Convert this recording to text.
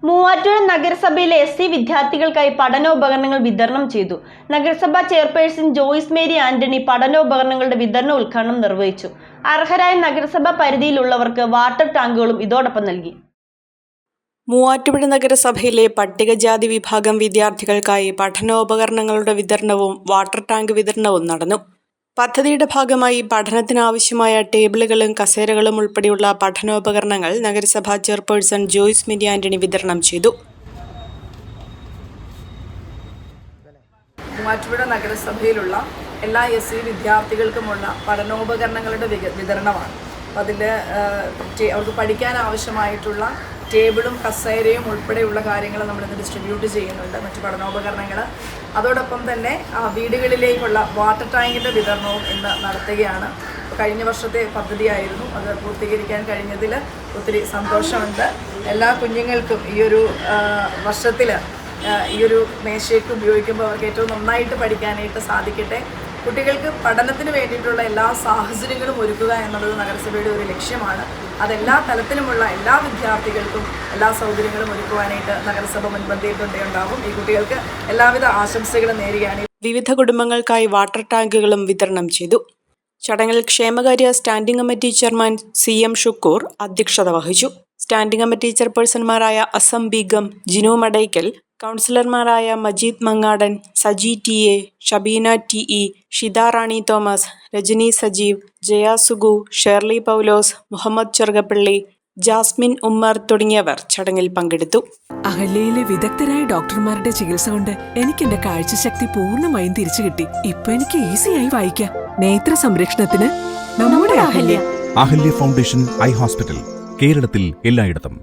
മൂവാറ്റുപുഴ നഗരസഭയിലെ എസ്.സി. വിദ്യാർത്ഥികൾക്കായി പഠനോപകരണങ്ങൾ വിതരണം ചെയ്തു. നഗരസഭാ ചെയർപേഴ്സൺ ജോയ്സ് മേരി ആന്റണി പഠനോപകരണങ്ങളുടെ വിതരണ ഉദ്ഘാടനം നിർവഹിച്ചു. അർഹരായ നഗരസഭാ പരിധിയിലുള്ളവർക്ക് വാട്ടർ ടാങ്കുകളും ഇതോടൊപ്പം നൽകി. മൂവാറ്റുപുഴ നഗരസഭയിലെ പട്ടികജാതി വിഭാഗം വിദ്യാർത്ഥികൾക്കായി പഠനോപകരണങ്ങളുടെ വിതരണവും വാട്ടർ ടാങ്ക് വിതരണവും നടന്നു. പദ്ധതിയുടെ ഭാഗമായി പഠനത്തിനാവശ്യമായ ടേബിളുകളും കസേരകളും ഉൾപ്പെടെയുള്ള പഠനോപകരണങ്ങൾ നഗരസഭാ ചെയർപേഴ്സൺ ജോയ്സ് മേരി ആന്റണി വിതരണം ചെയ്തു. മൂവാറ്റുപുഴ നഗരസഭയിലുള്ള എല്ലാ എസ്.സി. വിദ്യാർത്ഥികൾക്കുമുള്ള പഠനോപകരണങ്ങളുടെ വിതരണമാണ്. അതിൽ അവർക്ക് പഠിക്കാൻ ആവശ്യമായിട്ടുള്ള ടേബിളും കസേരയും ഉൾപ്പെടെയുള്ള കാര്യങ്ങൾ നമ്മളിന്ന് ഡിസ്ട്രിബ്യൂട്ട് ചെയ്യുന്നുണ്ട്. മറ്റ് പഠനോപകരണങ്ങൾ അതോടൊപ്പം തന്നെ വീടുകളിലേക്കുള്ള വാട്ടർ ടാങ്കിൻ്റെ വിതരണവും ഇന്ന് നടത്തുകയാണ്. കഴിഞ്ഞ വർഷത്തെ പദ്ധതിയായിരുന്നു, അത് പൂർത്തീകരിക്കാൻ കഴിഞ്ഞതിൽ ഒത്തിരി സന്തോഷമുണ്ട്. എല്ലാ കുഞ്ഞുങ്ങൾക്കും ഈ ഒരു വർഷത്തിൽ ഈ ഒരു മേശയ്ക്ക് ഉപയോഗിക്കുമ്പോൾ അവർക്ക് ഏറ്റവും നന്നായിട്ട് പഠിക്കാനായിട്ട് സാധിക്കട്ടെ. കുട്ടികൾക്ക് പഠനത്തിന് വേണ്ടിയിട്ടുള്ള എല്ലാ സാഹചര്യങ്ങളും ഒരുക്കുക എന്നുള്ളത് നഗരസഭയുടെ ഒരു ലക്ഷ്യമാണ്. അതെല്ലാ തലത്തിലുമുള്ള എല്ലാ വിദ്യാർത്ഥികൾക്കും എല്ലാ സൗകര്യങ്ങളും ഒരുക്കുവാനായിട്ട് നഗരസഭ മുൻപന്തിയിട്ടുണ്ടാവും. ഈ കുട്ടികൾക്ക് എല്ലാവിധ ആശംസകളും നേരുകയാണ്. വിവിധ കുടുംബങ്ങൾക്കായി വാട്ടർ ടാങ്കുകളും വിതരണം ചെയ്തു. ചടങ്ങിൽ ക്ഷേമകാര്യ standing committee chairman CM Shukkur അധ്യക്ഷത വഹിച്ചു. സ്റ്റാൻഡിംഗ് കമ്മിറ്റി ചെയർപേഴ്സൺമാരായ അസം ബീഗം, ജിനു മടയ്ക്കൽ, കൗൺസിലർമാരായ Majeed Mangadan, Saji TA, Shabeena TE, Shitha Rani Thomas, Rajani Sajeev, Jaya Sugu, Shirley Paulose, Muhammad Cherukappally, Jasmine Ummer തുടങ്ങിയവർ ചടങ്ങിൽ പങ്കെടുത്തു. അഹല്യയിലെ വിദഗ്ധരായ ഡോക്ടർമാരുടെ ചികിത്സ കൊണ്ട് എനിക്ക് എന്റെ കാഴ്ചശക്തി പൂർണ്ണമായും തിരിച്ചു കിട്ടി. ഇപ്പൊ എനിക്ക് ഈസിയായി വായിക്കാം. നേത്ര സംരക്ഷണത്തിന് നമ്മുടെ Ahalya. Ahalya foundation eye hospital, കേരളത്തിൽ എല്ലായിടത്തും.